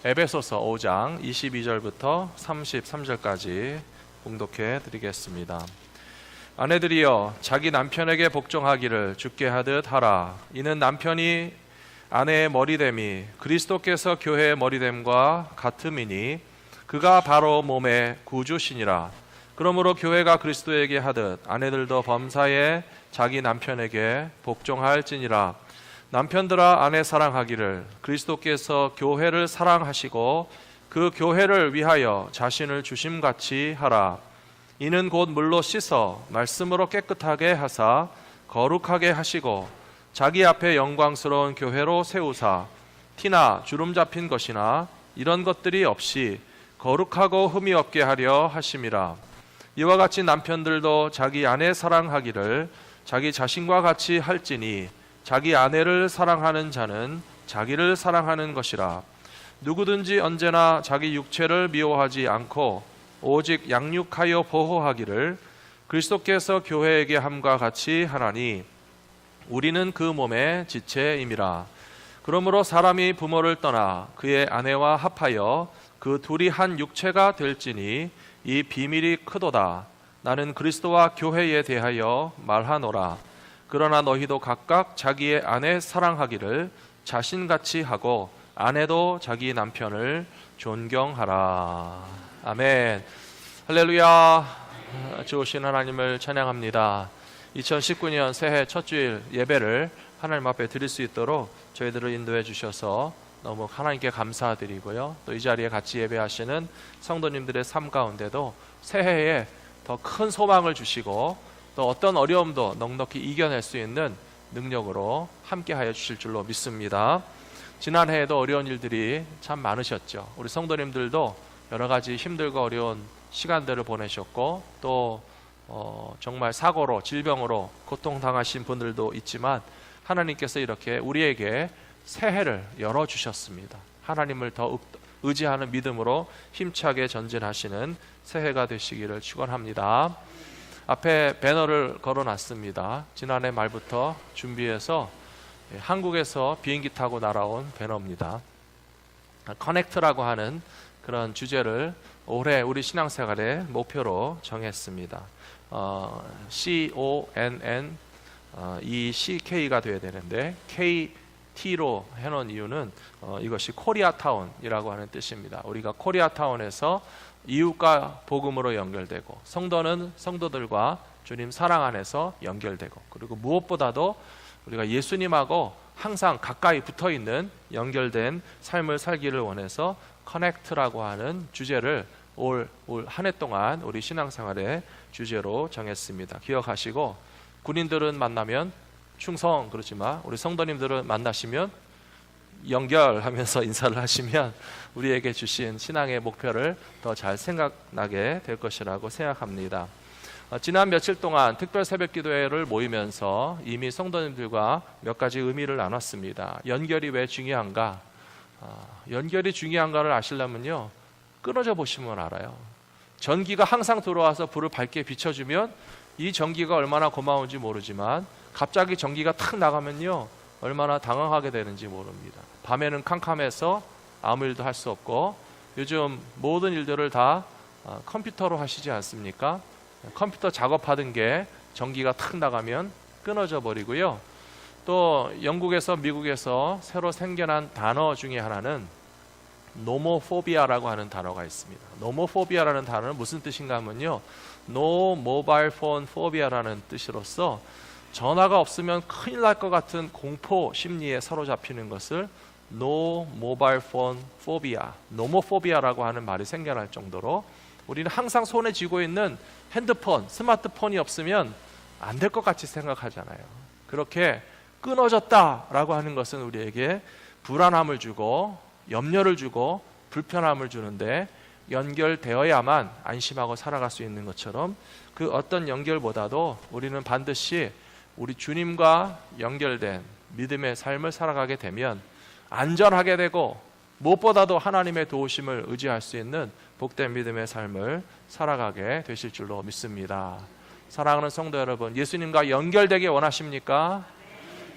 에베소서 5장 22절부터 33절까지 봉독해 드리겠습니다. 아내들이여 자기 남편에게 복종하기를 주께 하듯 하라. 이는 남편이 아내의 머리됨이 그리스도께서 교회의 머리됨과 같음이니 그가 바로 몸의 구주시니라. 그러므로 교회가 그리스도에게 하듯 아내들도 범사에 자기 남편에게 복종할지니라. 남편들아 아내 사랑하기를 그리스도께서 교회를 사랑하시고 그 교회를 위하여 자신을 주심같이 하라. 이는 곧 물로 씻어 말씀으로 깨끗하게 하사 거룩하게 하시고 자기 앞에 영광스러운 교회로 세우사 티나 주름 잡힌 것이나 이런 것들이 없이 거룩하고 흠이 없게 하려 하심이라. 이와 같이 남편들도 자기 아내 사랑하기를 자기 자신과 같이 할지니 자기 아내를 사랑하는 자는 자기를 사랑하는 것이라. 누구든지 언제나 자기 육체를 미워하지 않고 오직 양육하여 보호하기를 그리스도께서 교회에게 함과 같이 하나니 우리는 그 몸의 지체임이라. 그러므로 사람이 부모를 떠나 그의 아내와 합하여 그 둘이 한 육체가 될지니 이 비밀이 크도다. 나는 그리스도와 교회에 대하여 말하노라. 그러나 너희도 각각 자기의 아내 사랑하기를 자신같이 하고 아내도 자기 남편을 존경하라. 아멘. 할렐루야. 좋으신 하나님을 찬양합니다. 2019년 새해 첫 주일 예배를 하나님 앞에 드릴 수 있도록 저희들을 인도해 주셔서 너무 하나님께 감사드리고요. 또 이 자리에 같이 예배하시는 성도님들의 삶 가운데도 새해에 더 큰 소망을 주시고 또 어떤 어려움도 넉넉히 이겨낼 수 있는 능력으로 함께하여 주실 줄로 믿습니다. 지난해에도 어려운 일들이 참 많으셨죠. 우리 성도님들도 여러 가지 힘들고 어려운 시간들을 보내셨고 또 정말 사고로 질병으로 고통당하신 분들도 있지만 하나님께서 이렇게 우리에게 새해를 열어주셨습니다. 하나님을 더 의지하는 믿음으로 힘차게 전진하시는 새해가 되시기를 축원합니다. 앞에 배너를 걸어놨습니다. 지난해 말부터 준비해서 한국에서 비행기 타고 날아온 배너입니다. 커넥트라고 하는 그런 주제를 올해 우리 신앙생활의 목표로 정했습니다. CONN ECK가 돼야 되는데 KT로 해놓은 이유는 이것이 코리아타운이라고 하는 뜻입니다. 우리가 코리아타운에서 이웃과 복음으로 연결되고 성도는 성도들과 주님 사랑 안에서 연결되고 그리고 무엇보다도 우리가 예수님하고 항상 가까이 붙어있는 연결된 삶을 살기를 원해서 커넥트라고 하는 주제를 올 한 해 동안 우리 신앙생활의 주제로 정했습니다. 기억하시고 군인들은 만나면 충성 그러지만 우리 성도님들은 만나시면 연결하면서 인사를 하시면 우리에게 주신 신앙의 목표를 더 잘 생각나게 될 것이라고 생각합니다. 지난 며칠 동안 특별 새벽 기도회를 모이면서 이미 성도님들과 몇 가지 의미를 나눴습니다. 연결이 왜 중요한가? 연결이 중요한가를 아시려면요 끊어져 보시면 알아요. 전기가 항상 들어와서 불을 밝게 비춰주면 이 전기가 얼마나 고마운지 모르지만 갑자기 전기가 탁 나가면요 얼마나 당황하게 되는지 모릅니다. 밤에는 캄캄해서 아무 일도 할 수 없고 요즘 모든 일들을 다 컴퓨터로 하시지 않습니까? 컴퓨터 작업하던 게 전기가 탁 나가면 끊어져 버리고요. 또 영국에서 미국에서 새로 생겨난 단어 중에 하나는 노모포비아라고 하는 단어가 있습니다. 노모포비아라는 단어는 무슨 뜻인가 하면요 No Mobile Phone Phobia라는 뜻으로서 전화가 없으면 큰일 날 것 같은 공포 심리에 사로잡히는 것을 No Mobile Phone Phobia, 노모포비아라고 하는 말이 생겨날 정도로 우리는 항상 손에 쥐고 있는 핸드폰, 스마트폰이 없으면 안 될 것 같이 생각하잖아요. 그렇게 끊어졌다라고 하는 것은 우리에게 불안함을 주고 염려를 주고 불편함을 주는데 연결되어야만 안심하고 살아갈 수 있는 것처럼 그 어떤 연결보다도 우리는 반드시 우리 주님과 연결된 믿음의 삶을 살아가게 되면 안전하게 되고 무엇보다도 하나님의 도우심을 의지할 수 있는 복된 믿음의 삶을 살아가게 되실 줄로 믿습니다. 사랑하는 성도 여러분, 예수님과 연결되기 원하십니까?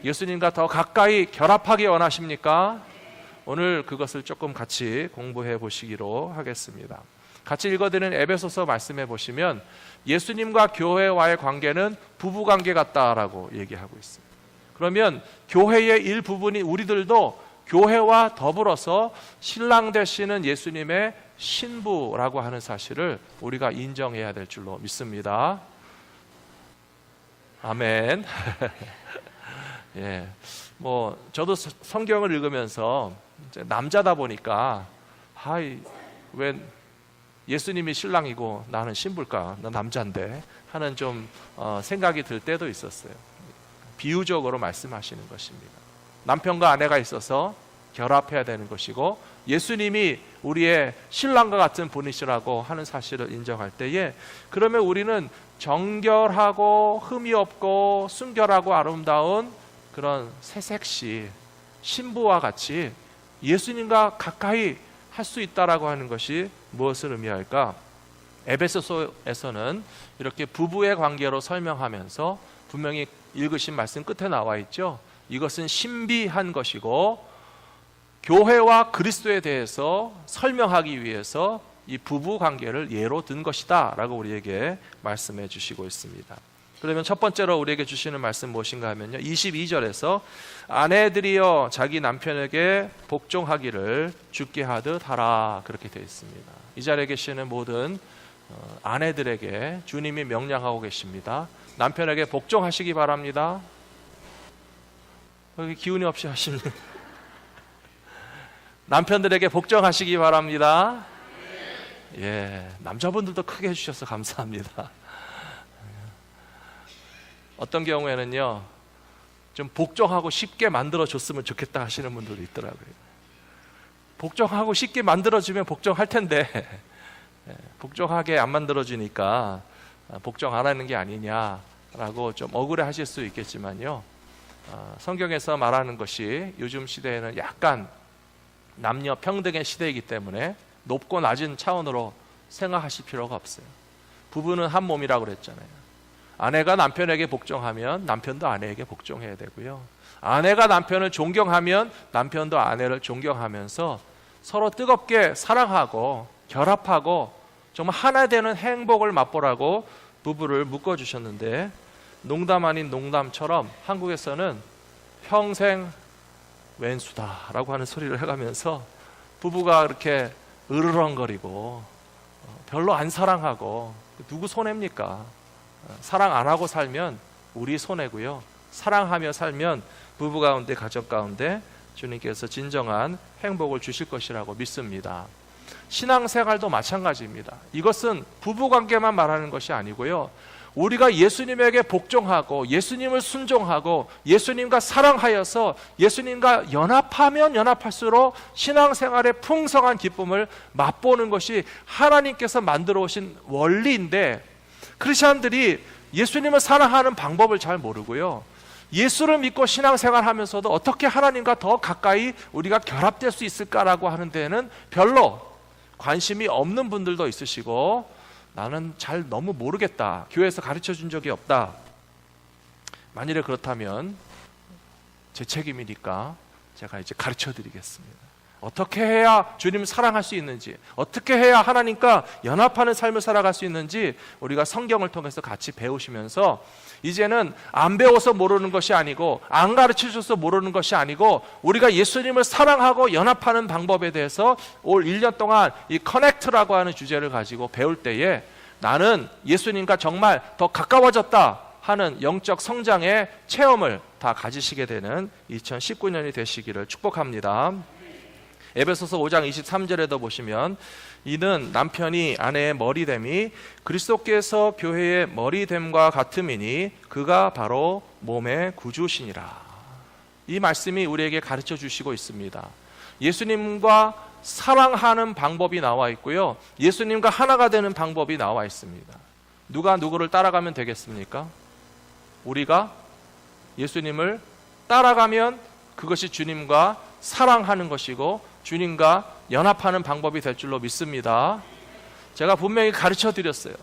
예수님과 더 가까이 결합하기 원하십니까? 오늘 그것을 조금 같이 공부해 보시기로 하겠습니다. 같이 읽어드리는 에베소서 말씀해 보시면 예수님과 교회와의 관계는 부부관계 같다라고 얘기하고 있습니다. 그러면 교회의 일부분이 우리들도 교회와 더불어서 신랑 되시는 예수님의 신부라고 하는 사실을 우리가 인정해야 될 줄로 믿습니다. 아멘. 예, 저도 성경을 읽으면서 이제 남자다 보니까 왜 예수님이 신랑이고 나는 신부일까? 나 남자인데 하는 좀 생각이 들 때도 있었어요. 비유적으로 말씀하시는 것입니다. 남편과 아내가 있어서 결합해야 되는 것이고 예수님이 우리의 신랑과 같은 분이시라고 하는 사실을 인정할 때에 그러면 우리는 정결하고 흠이 없고 순결하고 아름다운 그런 새색시 신부와 같이 예수님과 가까이 할 수 있다라고 하는 것이 무엇을 의미할까? 에베소서에서는 이렇게 부부의 관계로 설명하면서 분명히 읽으신 말씀 끝에 나와 있죠. 이것은 신비한 것이고 교회와 그리스도에 대해서 설명하기 위해서 이 부부 관계를 예로 든 것이다 라고 우리에게 말씀해 주시고 있습니다. 그러면 첫 번째로 우리에게 주시는 말씀 무엇인가 하면요, 22절에서 아내들이여 자기 남편에게 복종하기를 주께 하듯 하라, 그렇게 되어 있습니다. 이 자리에 계시는 모든 아내들에게 주님이 명령하고 계십니다. 남편에게 복종하시기 바랍니다. 여기 기운이 없이 하시는 남편들에게 복종하시기 바랍니다. 예, 남자분들도 크게 해주셔서 감사합니다. 어떤 경우에는요, 좀 복종하고 쉽게 만들어줬으면 좋겠다 하시는 분들도 있더라고요. 복종하고 쉽게 만들어주면 복종할 텐데 복종하게 안 만들어주니까 복종 안 하는 게 아니냐라고 좀 억울해 하실 수 있겠지만요, 성경에서 말하는 것이 요즘 시대에는 약간 남녀 평등의 시대이기 때문에 높고 낮은 차원으로 생각하실 필요가 없어요. 부부는 한 몸이라고 그랬잖아요. 아내가 남편에게 복종하면 남편도 아내에게 복종해야 되고요, 아내가 남편을 존경하면 남편도 아내를 존경하면서 서로 뜨겁게 사랑하고 결합하고 정말 하나 되는 행복을 맛보라고 부부를 묶어주셨는데, 농담 아닌 농담처럼 한국에서는 평생 왼수다라고 하는 소리를 해가면서 부부가 이렇게 으르렁거리고 별로 안 사랑하고, 누구 손해입니까? 사랑 안 하고 살면 우리 손해고요, 사랑하며 살면 부부 가운데 가정 가운데 주님께서 진정한 행복을 주실 것이라고 믿습니다. 신앙생활도 마찬가지입니다. 이것은 부부관계만 말하는 것이 아니고요, 우리가 예수님에게 복종하고 예수님을 순종하고 예수님과 사랑하여서 예수님과 연합하면 연합할수록 신앙생활의 풍성한 기쁨을 맛보는 것이 하나님께서 만들어 오신 원리인데, 크리스천들이 예수님을 사랑하는 방법을 잘 모르고요, 예수를 믿고 신앙생활 하면서도 어떻게 하나님과 더 가까이 우리가 결합될 수 있을까라고 하는 데는 별로 관심이 없는 분들도 있으시고, 나는 잘 너무 모르겠다, 교회에서 가르쳐 준 적이 없다. 만일에 그렇다면 제 책임이니까 제가 이제 가르쳐 드리겠습니다. 어떻게 해야 주님을 사랑할 수 있는지, 어떻게 해야 하나님과 연합하는 삶을 살아갈 수 있는지 우리가 성경을 통해서 같이 배우시면서, 이제는 안 배워서 모르는 것이 아니고 안 가르쳐줘서 모르는 것이 아니고 우리가 예수님을 사랑하고 연합하는 방법에 대해서 올 1년 동안 이 커넥트라고 하는 주제를 가지고 배울 때에 나는 예수님과 정말 더 가까워졌다 하는 영적 성장의 체험을 다 가지시게 되는 2019년이 되시기를 축복합니다. 에베소서 5장 23절에도 보시면, 이는 남편이 아내의 머리됨이 그리스도께서 교회의 머리됨과 같음이니 그가 바로 몸의 구주시니라. 이 말씀이 우리에게 가르쳐 주시고 있습니다. 예수님과 사랑하는 방법이 나와 있고요, 예수님과 하나가 되는 방법이 나와 있습니다. 누가 누구를 따라가면 되겠습니까? 우리가 예수님을 따라가면 그것이 주님과 사랑하는 것이고 주님과 연합하는 방법이 될 줄로 믿습니다. 제가 분명히 가르쳐 드렸어요.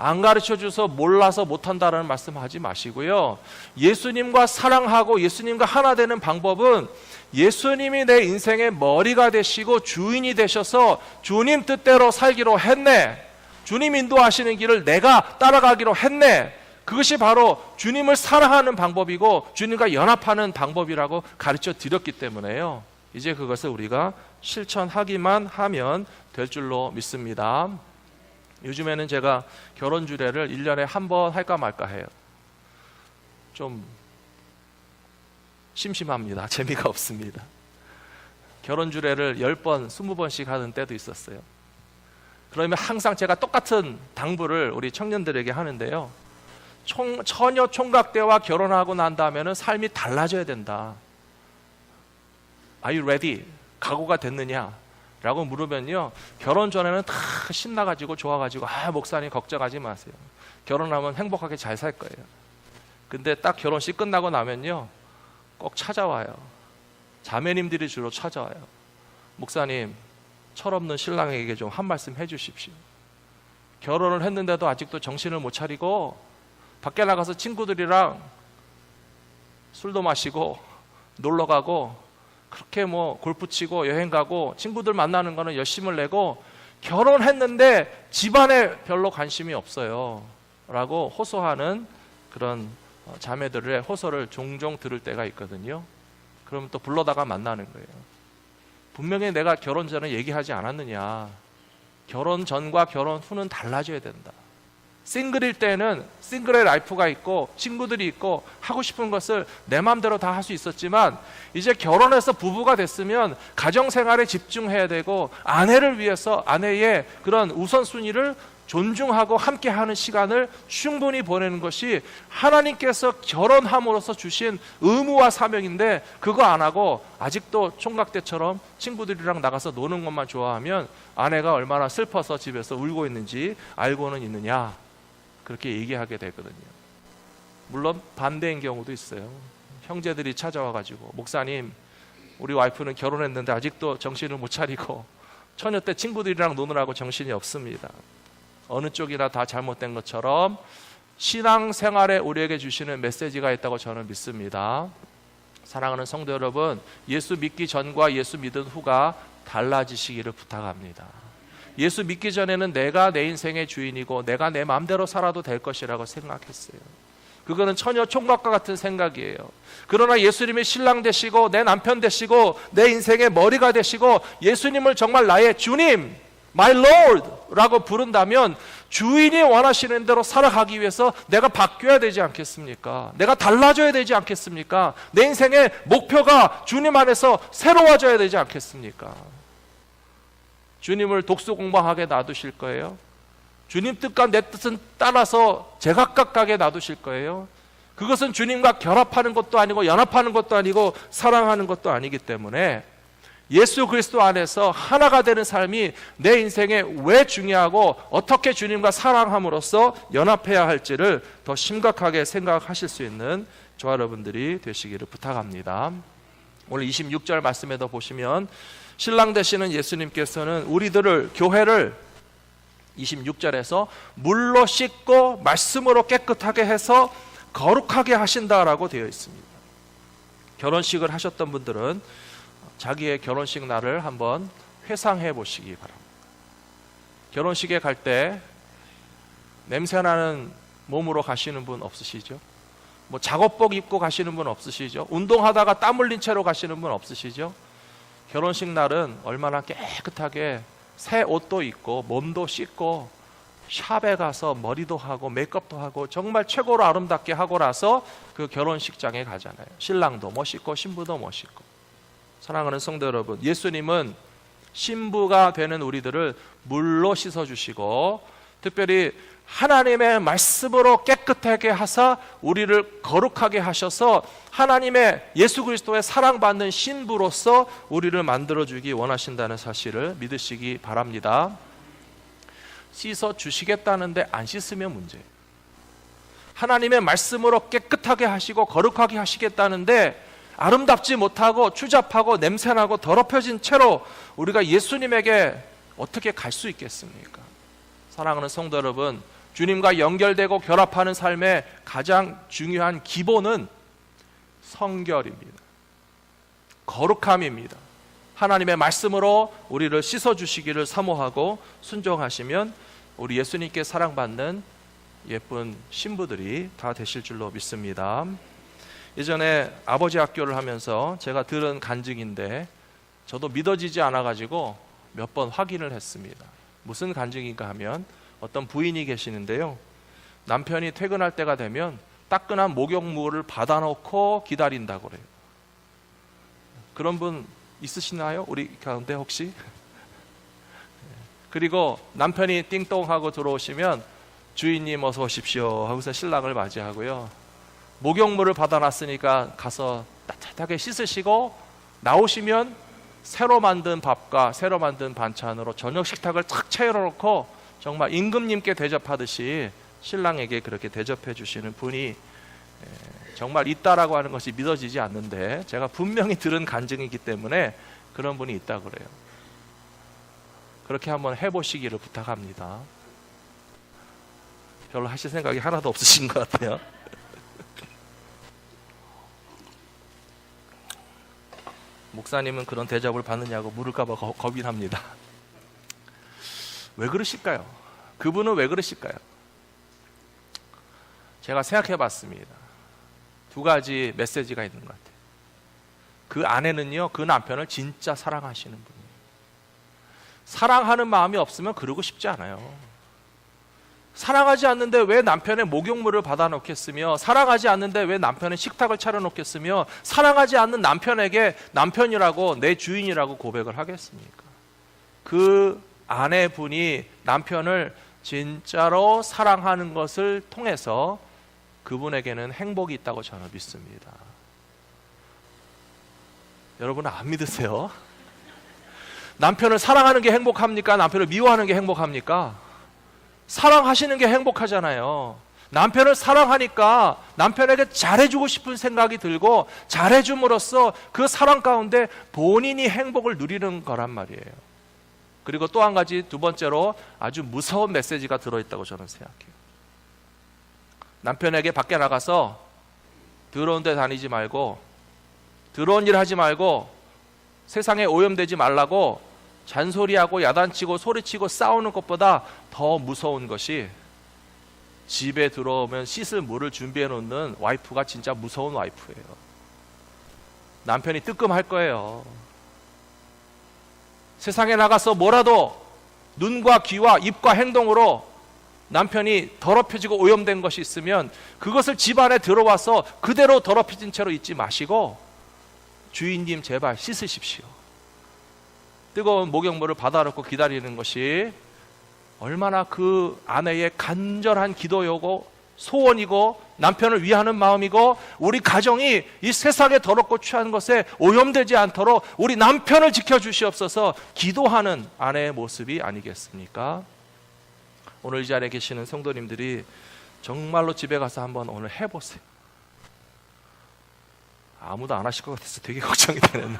안 가르쳐 줘서 몰라서 못한다라는 말씀하지 마시고요. 예수님과 사랑하고 예수님과 하나 되는 방법은 예수님이 내 인생의 머리가 되시고 주인이 되셔서 주님 뜻대로 살기로 했네. 주님 인도하시는 길을 내가 따라가기로 했네. 그것이 바로 주님을 사랑하는 방법이고 주님과 연합하는 방법이라고 가르쳐 드렸기 때문에요. 이제 그것을 우리가 실천하기만 하면 될 줄로 믿습니다. 요즘에는 제가 결혼 주례를 1년에 한 번 할까 말까 해요. 좀 심심합니다. 재미가 없습니다. 결혼 주례를 10번, 20번씩 하는 때도 있었어요. 그러면 항상 제가 똑같은 당부를 우리 청년들에게 하는데요. 처녀 총각 때와 결혼하고 난 다음에는 삶이 달라져야 된다. Are you ready? 각오가 됐느냐? 라고 물으면요, 결혼 전에는 다 신나가지고 좋아가지고 목사님 걱정하지 마세요. 결혼하면 행복하게 잘 살 거예요. 근데 딱 결혼식 끝나고 나면요, 꼭 찾아와요. 자매님들이 주로 찾아와요. 목사님, 철없는 신랑에게 좀 한 말씀 해주십시오. 결혼을 했는데도 아직도 정신을 못 차리고 밖에 나가서 친구들이랑 술도 마시고 놀러 가고 그렇게 골프 치고 여행 가고 친구들 만나는 거는 열심을 내고 결혼했는데 집안에 별로 관심이 없어요 라고 호소하는 그런 자매들의 호소를 종종 들을 때가 있거든요. 그러면 또 불러다가 만나는 거예요. 분명히 내가 결혼 전에 얘기하지 않았느냐. 결혼 전과 결혼 후는 달라져야 된다. 싱글일 때는 싱글의 라이프가 있고 친구들이 있고 하고 싶은 것을 내 마음대로 다 할 수 있었지만 이제 결혼해서 부부가 됐으면 가정생활에 집중해야 되고 아내를 위해서 아내의 그런 우선순위를 존중하고 함께하는 시간을 충분히 보내는 것이 하나님께서 결혼함으로써 주신 의무와 사명인데 그거 안 하고 아직도 총각 때처럼 친구들이랑 나가서 노는 것만 좋아하면 아내가 얼마나 슬퍼서 집에서 울고 있는지 알고는 있느냐, 그렇게 얘기하게 되거든요. 물론 반대인 경우도 있어요. 형제들이 찾아와가지고 목사님, 우리 와이프는 결혼했는데 아직도 정신을 못 차리고 처녀 때 친구들이랑 노느라고 정신이 없습니다. 어느 쪽이나 다 잘못된 것처럼 신앙생활에 우리에게 주시는 메시지가 있다고 저는 믿습니다. 사랑하는 성도 여러분, 예수 믿기 전과 예수 믿은 후가 달라지시기를 부탁합니다. 예수 믿기 전에는 내가 내 인생의 주인이고 내가 내 마음대로 살아도 될 것이라고 생각했어요. 그거는 처녀 총각과 같은 생각이에요. 그러나 예수님이 신랑 되시고 내 남편 되시고 내 인생의 머리가 되시고 예수님을 정말 나의 주님, My Lord 라고 부른다면 주인이 원하시는 대로 살아가기 위해서 내가 바뀌어야 되지 않겠습니까? 내가 달라져야 되지 않겠습니까? 내 인생의 목표가 주님 안에서 새로워져야 되지 않겠습니까? 주님을 독수 공방하게 놔두실 거예요? 주님 뜻과 내 뜻은 따라서 제각각하게 놔두실 거예요? 그것은 주님과 결합하는 것도 아니고 연합하는 것도 아니고 사랑하는 것도 아니기 때문에 예수 그리스도 안에서 하나가 되는 삶이 내 인생에 왜 중요하고 어떻게 주님과 사랑함으로써 연합해야 할지를 더 심각하게 생각하실 수 있는 저와 여러분들이 되시기를 부탁합니다. 오늘 26절 말씀에도 보시면 신랑 되시는 예수님께서는 우리들을, 교회를 26절에서 물로 씻고 말씀으로 깨끗하게 해서 거룩하게 하신다라고 되어 있습니다. 결혼식을 하셨던 분들은 자기의 결혼식 날을 한번 회상해 보시기 바랍니다. 결혼식에 갈 때 냄새나는 몸으로 가시는 분 없으시죠? 작업복 입고 가시는 분 없으시죠? 운동하다가 땀 흘린 채로 가시는 분 없으시죠? 결혼식 날은 얼마나 깨끗하게 새 옷도 입고 몸도 씻고 샵에 가서 머리도 하고 메이크업도 하고 정말 최고로 아름답게 하고 나서 그 결혼식장에 가잖아요. 신랑도 멋있고 신부도 멋있고. 사랑하는 성도 여러분, 예수님은 신부가 되는 우리들을 물로 씻어주시고 특별히 하나님의 말씀으로 깨끗하게 하사 우리를 거룩하게 하셔서 하나님의 예수 그리스도의 사랑받는 신부로서 우리를 만들어주기 원하신다는 사실을 믿으시기 바랍니다. 씻어주시겠다는데 안 씻으면 문제예요. 하나님의 말씀으로 깨끗하게 하시고 거룩하게 하시겠다는데 아름답지 못하고 추잡하고 냄새나고 더럽혀진 채로 우리가 예수님에게 어떻게 갈 수 있겠습니까? 사랑하는 성도 여러분, 주님과 연결되고 결합하는 삶의 가장 중요한 기본은 성결입니다. 거룩함입니다. 하나님의 말씀으로 우리를 씻어주시기를 사모하고 순종하시면 우리 예수님께 사랑받는 예쁜 신부들이 다 되실 줄로 믿습니다. 예전에 아버지 학교를 하면서 제가 들은 간증인데 저도 믿어지지 않아가지고 몇 번 확인을 했습니다. 무슨 간증인가 하면 어떤 부인이 계시는데요, 남편이 퇴근할 때가 되면 따끈한 목욕물을 받아놓고 기다린다고 그래요. 그런 분 있으시나요? 우리 가운데 혹시? 그리고 남편이 띵동하고 들어오시면 주인님 어서 오십시오 하고서 신랑을 맞이하고요, 목욕물을 받아놨으니까 가서 따뜻하게 씻으시고 나오시면 새로 만든 밥과 새로 만든 반찬으로 저녁 식탁을 탁 차려놓고 정말 임금님께 대접하듯이 신랑에게 그렇게 대접해 주시는 분이 정말 있다라고 하는 것이 믿어지지 않는데 제가 분명히 들은 간증이기 때문에 그런 분이 있다고 그래요. 그렇게 한번 해보시기를 부탁합니다. 별로 하실 생각이 하나도 없으신 것 같아요. 목사님은 그런 대접을 받느냐고 물을까 봐 겁이 납니다. 왜 그러실까요? 그분은 왜 그러실까요? 제가 생각해 봤습니다. 두 가지 메시지가 있는 것 같아요. 그 아내는요, 그 남편을 진짜 사랑하시는 분이에요. 사랑하는 마음이 없으면 그러고 싶지 않아요. 사랑하지 않는데 왜 남편의 목욕물을 받아놓겠으며, 사랑하지 않는데 왜 남편의 식탁을 차려놓겠으며, 사랑하지 않는 남편에게 남편이라고 내 주인이라고 고백을 하겠습니까? 그 아내분이 남편을 진짜로 사랑하는 것을 통해서 그분에게는 행복이 있다고 저는 믿습니다. 여러분은 안 믿으세요? 남편을 사랑하는 게 행복합니까? 남편을 미워하는 게 행복합니까? 사랑하시는 게 행복하잖아요. 남편을 사랑하니까 남편에게 잘해주고 싶은 생각이 들고 잘해줌으로써 그 사랑 가운데 본인이 행복을 누리는 거란 말이에요. 그리고 또 한 가지, 두 번째로 아주 무서운 메시지가 들어있다고 저는 생각해요. 남편에게 밖에 나가서 더러운 데 다니지 말고, 더러운 일 하지 말고, 세상에 오염되지 말라고 잔소리하고 야단치고 소리치고 싸우는 것보다 더 무서운 것이, 집에 들어오면 씻을 물을 준비해 놓는 와이프가 진짜 무서운 와이프예요. 남편이 뜨끔할 거예요. 세상에 나가서 뭐라도 눈과 귀와 입과 행동으로 남편이 더럽혀지고 오염된 것이 있으면 그것을 집안에 들어와서 그대로 더럽혀진 채로 있지 마시고, 주인님 제발 씻으십시오. 뜨거운 목욕물을 받아놓고 기다리는 것이 얼마나 그 아내의 간절한 기도이고 소원이고 남편을 위하는 마음이고, 우리 가정이 이 세상에 더럽고 취한 것에 오염되지 않도록 우리 남편을 지켜주시옵소서 기도하는 아내의 모습이 아니겠습니까? 오늘 이 자리에 계시는 성도님들이 정말로 집에 가서 한번 오늘 해보세요. 아무도 안 하실 것 같아서 되게 걱정이 되는데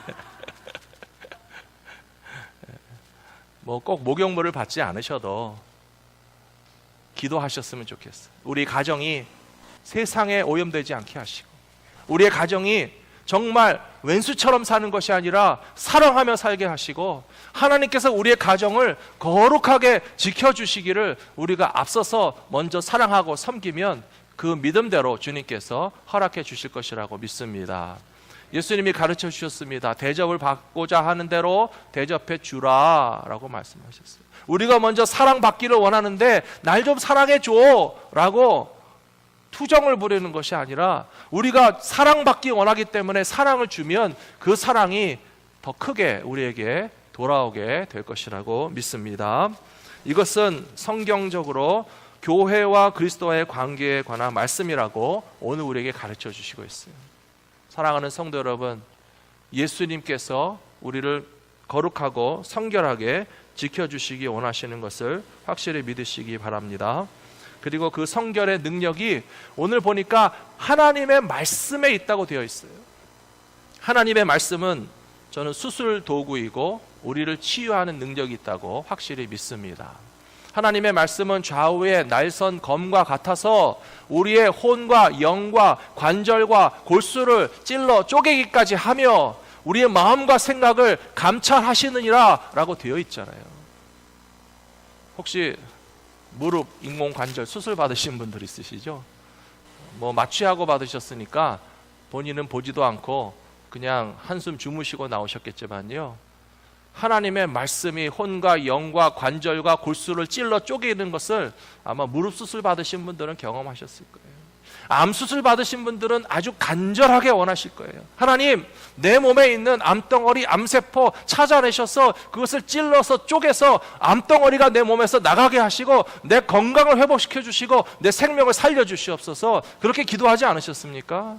뭐 꼭 목욕물을 받지 않으셔도 기도하셨으면 좋겠어요. 우리 가정이 세상에 오염되지 않게 하시고, 우리의 가정이 정말 왼수처럼 사는 것이 아니라 사랑하며 살게 하시고, 하나님께서 우리의 가정을 거룩하게 지켜주시기를 우리가 앞서서 먼저 사랑하고 섬기면 그 믿음대로 주님께서 허락해 주실 것이라고 믿습니다. 예수님이 가르쳐 주셨습니다. 대접을 받고자 하는 대로 대접해 주라 라고 말씀하셨어요. 우리가 먼저 사랑받기를 원하는데 날 좀 사랑해 줘 라고 투정을 부리는 것이 아니라, 우리가 사랑받기 원하기 때문에 사랑을 주면 그 사랑이 더 크게 우리에게 돌아오게 될 것이라고 믿습니다. 이것은 성경적으로 교회와 그리스도와의 관계에 관한 말씀이라고 오늘 우리에게 가르쳐 주시고 있어요. 사랑하는 성도 여러분, 예수님께서 우리를 거룩하고 성결하게 지켜주시기 원하시는 것을 확실히 믿으시기 바랍니다. 그리고 그 성결의 능력이 오늘 보니까 하나님의 말씀에 있다고 되어 있어요. 하나님의 말씀은 저는 수술 도구이고 우리를 치유하는 능력이 있다고 확실히 믿습니다. 하나님의 말씀은 좌우의 날선 검과 같아서 우리의 혼과 영과 관절과 골수를 찔러 쪼개기까지 하며 우리의 마음과 생각을 감찰하시느니라 라고 되어 있잖아요. 혹시 무릎, 인공관절 수술 받으신 분들 있으시죠? 뭐 마취하고 받으셨으니까 본인은 보지도 않고 그냥 한숨 주무시고 나오셨겠지만요, 하나님의 말씀이 혼과 영과 관절과 골수를 찔러 쪼개는 것을 아마 무릎 수술 받으신 분들은 경험하셨을 거예요. 암 수술 받으신 분들은 아주 간절하게 원하실 거예요. 하나님, 내 몸에 있는 암덩어리, 암세포 찾아내셔서 그것을 찔러서 쪼개서 암덩어리가 내 몸에서 나가게 하시고 내 건강을 회복시켜 주시고 내 생명을 살려 주시옵소서. 그렇게 기도하지 않으셨습니까?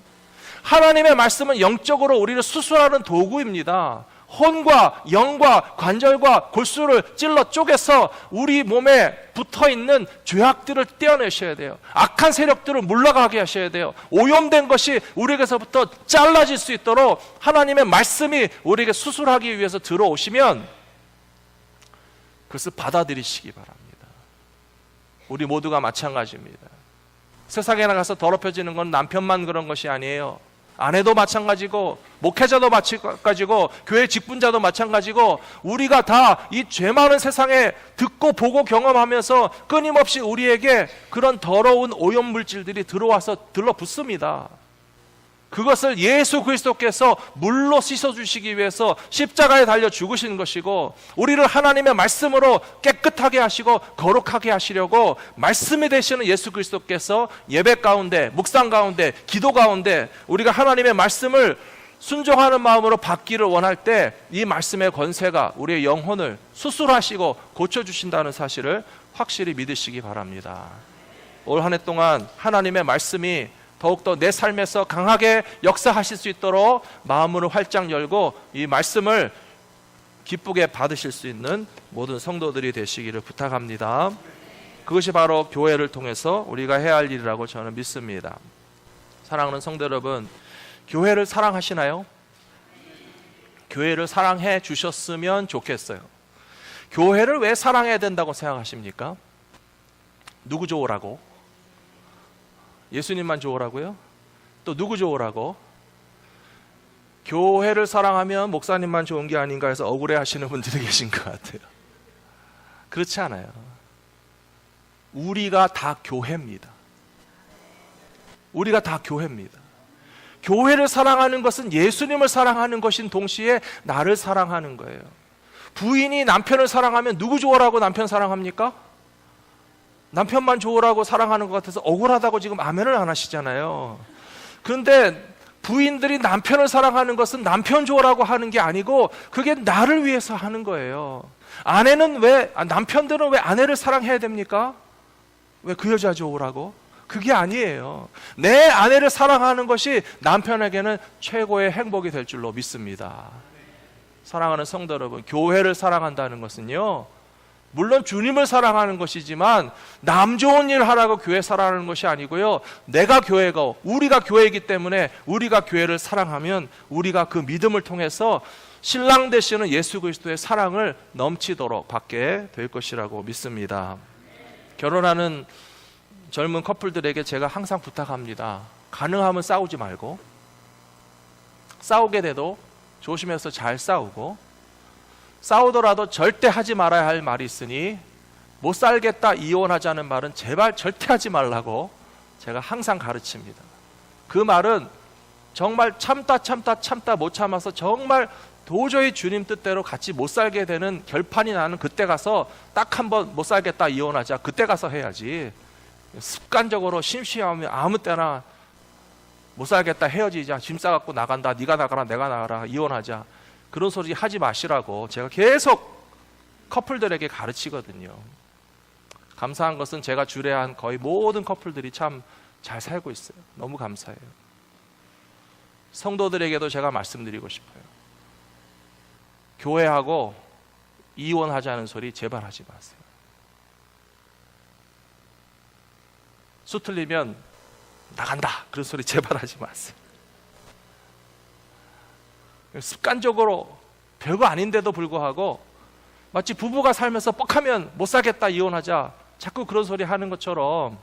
하나님의 말씀은 영적으로 우리를 수술하는 도구입니다. 혼과 영과 관절과 골수를 찔러 쪼개서 우리 몸에 붙어있는 죄악들을 떼어내셔야 돼요. 악한 세력들을 물러가게 하셔야 돼요. 오염된 것이 우리에게서부터 잘라질 수 있도록 하나님의 말씀이 우리에게 수술하기 위해서 들어오시면 그것을 받아들이시기 바랍니다. 우리 모두가 마찬가지입니다. 세상에 나가서 더럽혀지는 건 남편만 그런 것이 아니에요. 아내도 마찬가지고 목회자도 마찬가지고 교회 직분자도 마찬가지고 우리가 다 이 죄 많은 세상에 듣고 보고 경험하면서 끊임없이 우리에게 그런 더러운 오염물질들이 들어와서 들러붙습니다. 그것을 예수 그리스도께서 물로 씻어주시기 위해서 십자가에 달려 죽으신 것이고 우리를 하나님의 말씀으로 깨끗하게 하시고 거룩하게 하시려고 말씀이 되시는 예수 그리스도께서 예배 가운데, 묵상 가운데, 기도 가운데 우리가 하나님의 말씀을 순종하는 마음으로 받기를 원할 때 이 말씀의 권세가 우리의 영혼을 수술하시고 고쳐주신다는 사실을 확실히 믿으시기 바랍니다. 올 한 해 동안 하나님의 말씀이 더욱더 내 삶에서 강하게 역사하실 수 있도록 마음을 활짝 열고 이 말씀을 기쁘게 받으실 수 있는 모든 성도들이 되시기를 부탁합니다. 그것이 바로 교회를 통해서 우리가 해야 할 일이라고 저는 믿습니다. 사랑하는 성도 여러분, 교회를 사랑하시나요? 교회를 사랑해 주셨으면 좋겠어요. 교회를 왜 사랑해야 된다고 생각하십니까? 누구 좋으라고? 예수님만 좋으라고요? 또 누구 좋으라고? 교회를 사랑하면 목사님만 좋은 게 아닌가 해서 억울해 하시는 분들이 계신 것 같아요. 그렇지 않아요. 우리가 다 교회입니다. 우리가 다 교회입니다. 교회를 사랑하는 것은 예수님을 사랑하는 것인 동시에 나를 사랑하는 거예요. 부인이 남편을 사랑하면 누구 좋으라고 남편 사랑합니까? 남편만 좋으라고 사랑하는 것 같아서 억울하다고 지금 아멘을 안 하시잖아요. 그런데 부인들이 남편을 사랑하는 것은 남편 좋으라고 하는 게 아니고 그게 나를 위해서 하는 거예요. 남편들은 왜 아내를 사랑해야 됩니까? 왜 그 여자 좋으라고? 그게 아니에요. 내 아내를 사랑하는 것이 남편에게는 최고의 행복이 될 줄로 믿습니다. 사랑하는 성도 여러분, 교회를 사랑한다는 것은요, 물론 주님을 사랑하는 것이지만 남 좋은 일 하라고 교회 사랑하는 것이 아니고요, 내가 교회고 우리가 교회이기 때문에 우리가 교회를 사랑하면 우리가 그 믿음을 통해서 신랑 되시는 예수 그리스도의 사랑을 넘치도록 받게 될 것이라고 믿습니다. 결혼하는 젊은 커플들에게 제가 항상 부탁합니다. 가능하면 싸우지 말고, 싸우게 돼도 조심해서 잘 싸우고, 싸우더라도 절대 하지 말아야 할 말이 있으니 못 살겠다 이혼하자는 말은 제발 절대 하지 말라고 제가 항상 가르칩니다. 그 말은 정말 참다 못 참아서 정말 도저히 주님 뜻대로 같이 못 살게 되는 결판이 나는 그때 가서 딱 한 번 못 살겠다 이혼하자, 그때 가서 해야지, 습관적으로 심심하면 아무 때나 못 살겠다 헤어지자, 짐 싸갖고 나간다, 네가 나가라 내가 나가라 이혼하자, 그런 소리 하지 마시라고 제가 계속 커플들에게 가르치거든요. 감사한 것은 제가 주례한 거의 모든 커플들이 참 잘 살고 있어요. 너무 감사해요. 성도들에게도 제가 말씀드리고 싶어요. 교회하고 이혼하자는 소리 제발 하지 마세요. 수 틀리면 나간다 그런 소리 제발 하지 마세요. 습관적으로 별거 아닌데도 불구하고 마치 부부가 살면서 뻑하면 못 살겠다 이혼하자 자꾸 그런 소리 하는 것처럼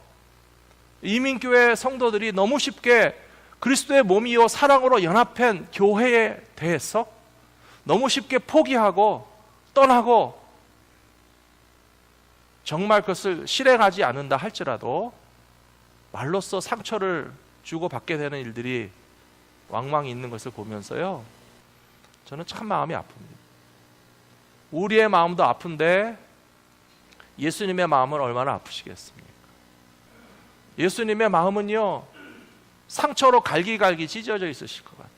이민교회 성도들이 너무 쉽게 그리스도의 몸이요 사랑으로 연합한 교회에 대해서 너무 쉽게 포기하고 떠나고 정말 그것을 실행하지 않는다 할지라도 말로써 상처를 주고 받게 되는 일들이 왕왕 있는 것을 보면서요, 저는 참 마음이 아픕니다. 우리의 마음도 아픈데 예수님의 마음은 얼마나 아프시겠습니까? 예수님의 마음은요, 상처로 갈기갈기 찢어져 있으실 것 같아요.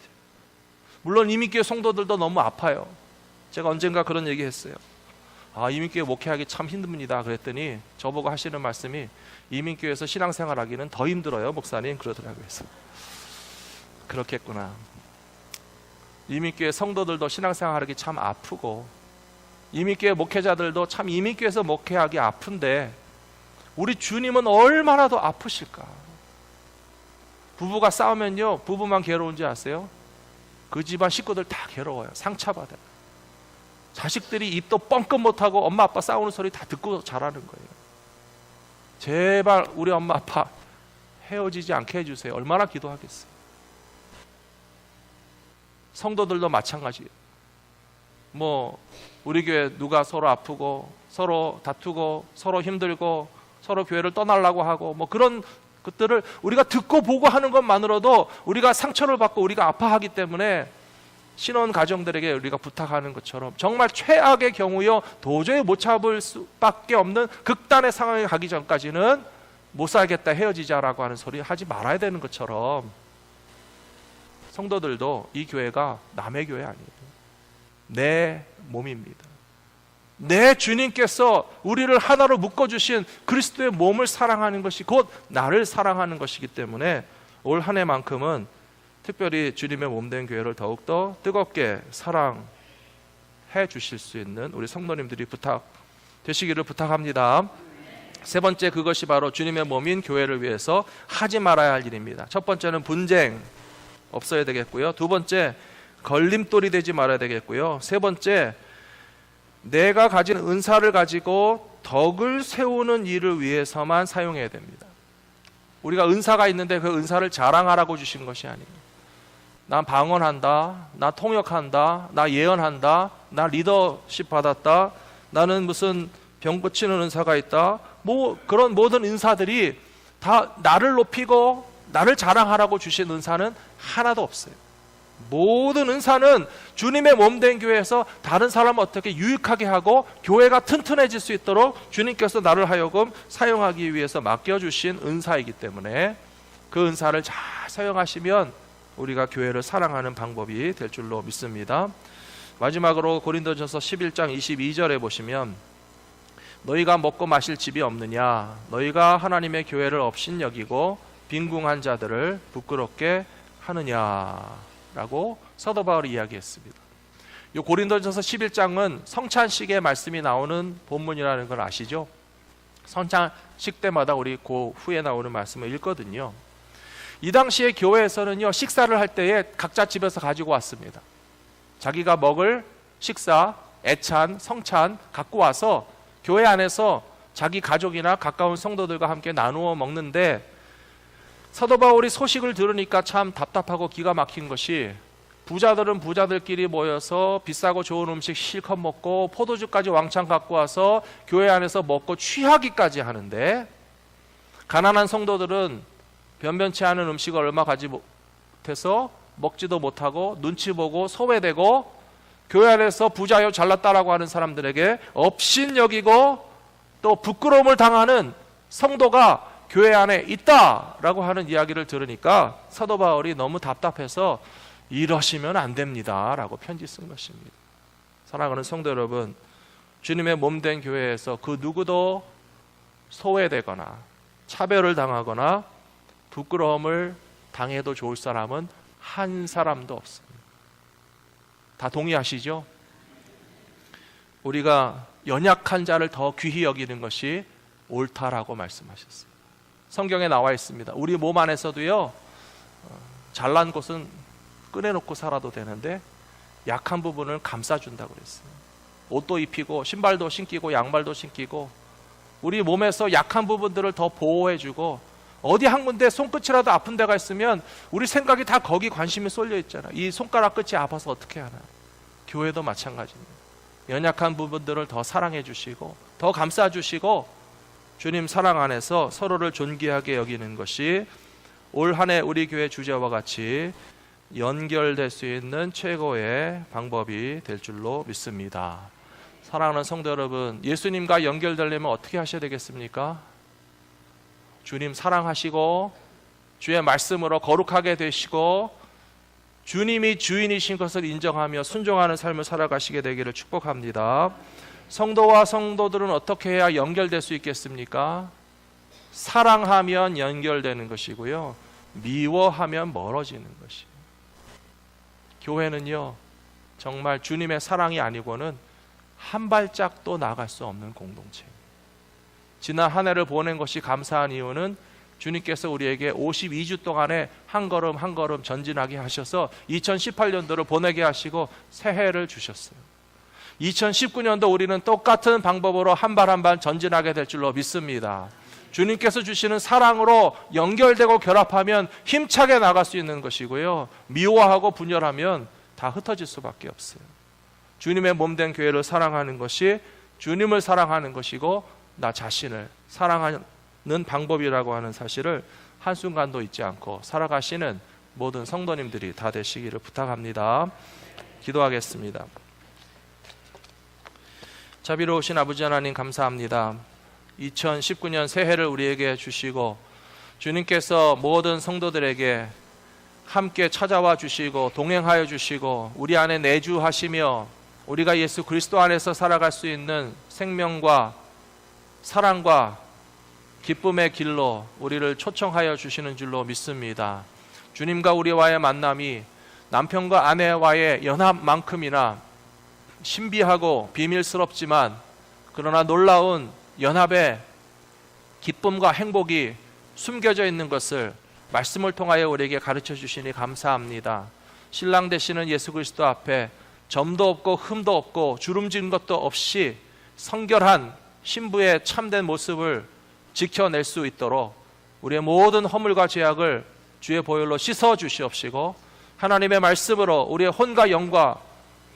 물론 이민교회 성도들도 너무 아파요. 제가 언젠가 그런 얘기 했어요. 이민교회 목회하기 참 힘듭니다. 그랬더니 저보고 하시는 말씀이, 이민교회에서 신앙생활하기는 더 힘들어요 목사님, 그러더라고요. 그래서 그렇겠구나. 이민교회 성도들도 신앙생활하기 참 아프고 이민교회 목회자들도 참 이민교회에서 목회하기 아픈데 우리 주님은 얼마나 더 아프실까. 부부가 싸우면요, 부부만 괴로운지 아세요? 그 집안 식구들 다 괴로워요. 상처받아요. 자식들이 입도 뻥끗 못하고 엄마 아빠 싸우는 소리 다 듣고 자라는 거예요. 제발 우리 엄마 아빠 헤어지지 않게 해주세요. 얼마나 기도하겠어요. 성도들도 마찬가지예요. 우리 교회 누가 서로 아프고 서로 다투고 서로 힘들고 서로 교회를 떠나려고 하고 그런 것들을 우리가 듣고 보고 하는 것만으로도 우리가 상처를 받고 우리가 아파하기 때문에 신혼 가정들에게 우리가 부탁하는 것처럼 정말 최악의 경우요, 도저히 못 참을 수밖에 없는 극단의 상황에 가기 전까지는 못 살겠다 헤어지자라고 하는 소리 하지 말아야 되는 것처럼 성도들도 이 교회가 남의 교회 아니에요. 내 몸입니다. 내 주님께서 우리를 하나로 묶어주신 그리스도의 몸을 사랑하는 것이 곧 나를 사랑하는 것이기 때문에 올 한 해만큼은 특별히 주님의 몸된 교회를 더욱더 뜨겁게 사랑해 주실 수 있는 우리 성도님들이 되시기를 부탁합니다. 세 번째, 그것이 바로 주님의 몸인 교회를 위해서 하지 말아야 할 일입니다. 첫 번째는 분쟁 없어야 되겠고요. 두 번째, 걸림돌이 되지 말아야 되겠고요. 세 번째, 내가 가진 은사를 가지고 덕을 세우는 일을 위해서만 사용해야 됩니다. 우리가 은사가 있는데 그 은사를 자랑하라고 주신 것이 아니에요. 나 방언한다, 나 통역한다, 나 예언한다, 나 리더십 받았다, 나는 무슨 병 고치는 은사가 있다, 그런 모든 은사들이 다 나를 높이고 나를 자랑하라고 주신 은사는 하나도 없어요. 모든 은사는 주님의 몸된 교회에서 다른 사람을 어떻게 유익하게 하고 교회가 튼튼해질 수 있도록 주님께서 나를 하여금 사용하기 위해서 맡겨주신 은사이기 때문에 그 은사를 잘 사용하시면 우리가 교회를 사랑하는 방법이 될 줄로 믿습니다. 마지막으로 고린도전서 11장 22절에 보시면, 너희가 먹고 마실 집이 없느냐, 너희가 하나님의 교회를 업신 여기고 빈궁한 자들을 부끄럽게 하느냐라고 사도 바울이 이야기했습니다. 이 고린도전서 11장은 성찬식의 말씀이 나오는 본문이라는 걸 아시죠? 성찬식 때마다 우리 그 후에 나오는 말씀을 읽거든요. 이 당시에 교회에서는요, 식사를 할 때에 각자 집에서 가지고 왔습니다. 자기가 먹을 식사, 애찬, 성찬 갖고 와서 교회 안에서 자기 가족이나 가까운 성도들과 함께 나누어 먹는데, 사도 바울이 소식을 들으니까 참 답답하고 기가 막힌 것이, 부자들은 부자들끼리 모여서 비싸고 좋은 음식 실컷 먹고 포도주까지 왕창 갖고 와서 교회 안에서 먹고 취하기까지 하는데, 가난한 성도들은 변변치 않은 음식을 얼마 가지 못해서 먹지도 못하고 눈치 보고 소외되고 교회 안에서 부자요 잘났다라고 하는 사람들에게 업신여기고 또 부끄러움을 당하는 성도가 교회 안에 있다라고 하는 이야기를 들으니까 사도 바울이 너무 답답해서 이러시면 안 됩니다 라고 편지 쓴 것입니다. 사랑하는 성도 여러분, 주님의 몸된 교회에서 그 누구도 소외되거나 차별을 당하거나 부끄러움을 당해도 좋을 사람은 한 사람도 없습니다. 다 동의하시죠? 우리가 연약한 자를 더 귀히 여기는 것이 옳다라고 말씀하셨어요. 성경에 나와 있습니다. 우리 몸 안에서도요, 잘난 곳은 꺼내놓고 살아도 되는데 약한 부분을 감싸준다고 그랬어요. 옷도 입히고 신발도 신기고 양말도 신기고 우리 몸에서 약한 부분들을 더 보호해주고 어디 한 군데 손끝이라도 아픈 데가 있으면 우리 생각이 다 거기 관심이 쏠려 있잖아. 이 손가락 끝이 아파서 어떻게 하나. 교회도 마찬가지입니다. 연약한 부분들을 더 사랑해 주시고 더 감싸 주시고 주님 사랑 안에서 서로를 존귀하게 여기는 것이 올 한 해 우리 교회 주제와 같이 연결될 수 있는 최고의 방법이 될 줄로 믿습니다. 사랑하는 성도 여러분, 예수님과 연결되려면 어떻게 하셔야 되겠습니까? 주님 사랑하시고 주의 말씀으로 거룩하게 되시고 주님이 주인이신 것을 인정하며 순종하는 삶을 살아가시게 되기를 축복합니다. 성도와 성도들은 어떻게 해야 연결될 수 있겠습니까? 사랑하면 연결되는 것이고요, 미워하면 멀어지는 것이에요. 교회는요, 정말 주님의 사랑이 아니고는 한 발짝도 나갈 수 없는 공동체입니다. 지난 한 해를 보낸 것이 감사한 이유는 주님께서 우리에게 52주 동안에 한 걸음 한 걸음 전진하게 하셔서 2018년도를 보내게 하시고 새해를 주셨어요. 2019년도 우리는 똑같은 방법으로 한 발 한 발 전진하게 될 줄로 믿습니다. 주님께서 주시는 사랑으로 연결되고 결합하면 힘차게 나갈 수 있는 것이고요, 미워하고 분열하면 다 흩어질 수밖에 없어요. 주님의 몸된 교회를 사랑하는 것이 주님을 사랑하는 것이고 나 자신을 사랑하는 방법이라고 하는 사실을 한순간도 잊지 않고 살아가시는 모든 성도님들이 다 되시기를 부탁합니다. 기도하겠습니다. 자비로우신 아버지 하나님 감사합니다. 2019년 새해를 우리에게 주시고 주님께서 모든 성도들에게 함께 찾아와 주시고 동행하여 주시고 우리 안에 내주하시며 우리가 예수 그리스도 안에서 살아갈 수 있는 생명과 사랑과 기쁨의 길로 우리를 초청하여 주시는 줄로 믿습니다. 주님과 우리와의 만남이 남편과 아내와의 연합만큼이나 신비하고 비밀스럽지만 그러나 놀라운 연합의 기쁨과 행복이 숨겨져 있는 것을 말씀을 통하여 우리에게 가르쳐 주시니 감사합니다. 신랑 되시는 예수 그리스도 앞에 점도 없고 흠도 없고 주름진 것도 없이 성결한 신부의 참된 모습을 지켜낼 수 있도록 우리의 모든 허물과 죄악을 주의 보혈로 씻어 주시옵시고 하나님의 말씀으로 우리의 혼과 영과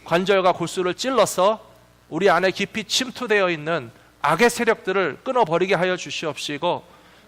관절과 골수를 찔러서 우리 안에 깊이 침투되어 있는 악의 세력들을 끊어버리게 하여 주시옵시고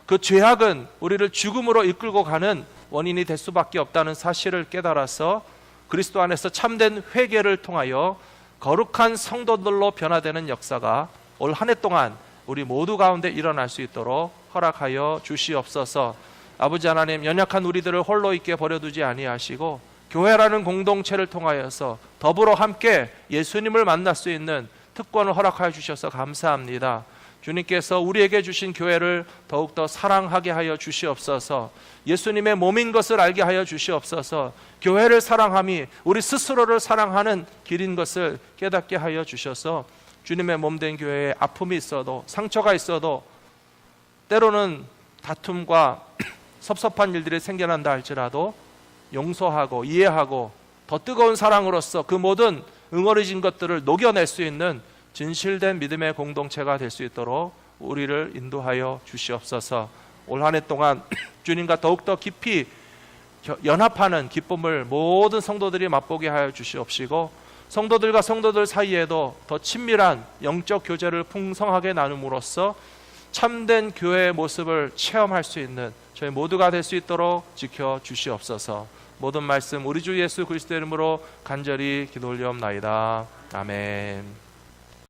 그 죄악은 우리를 죽음으로 이끌고 가는 원인이 될 수밖에 없다는 사실을 깨달아서 그리스도 안에서 참된 회개를 통하여 거룩한 성도들로 변화되는 역사가 올 한 해 동안 우리 모두 가운데 일어날 수 있도록 허락하여 주시옵소서. 아버지 하나님, 연약한 우리들을 홀로 있게 버려두지 아니하시고 교회라는 공동체를 통하여서 더불어 함께 예수님을 만날 수 있는 특권을 허락하여 주셔서 감사합니다. 주님께서 우리에게 주신 교회를 더욱더 사랑하게 하여 주시옵소서. 예수님의 몸인 것을 알게 하여 주시옵소서. 교회를 사랑함이 우리 스스로를 사랑하는 길인 것을 깨닫게 하여 주셔서 주님의 몸된 교회에 아픔이 있어도 상처가 있어도 때로는 다툼과 섭섭한 일들이 생겨난다 할지라도 용서하고 이해하고 더 뜨거운 사랑으로서 그 모든 응어리진 것들을 녹여낼 수 있는 진실된 믿음의 공동체가 될 수 있도록 우리를 인도하여 주시옵소서. 올 한 해 동안 주님과 더욱더 깊이 연합하는 기쁨을 모든 성도들이 맛보게 하여 주시옵시고 성도들과 성도들 사이에도 더 친밀한 영적 교제를 풍성하게 나눔으로써 참된 교회의 모습을 체험할 수 있는 저희 모두가 될 수 있도록 지켜 주시옵소서. 모든 말씀 우리 주 예수 그리스도의 이름으로 간절히 기도 올리옵나이다. 아멘.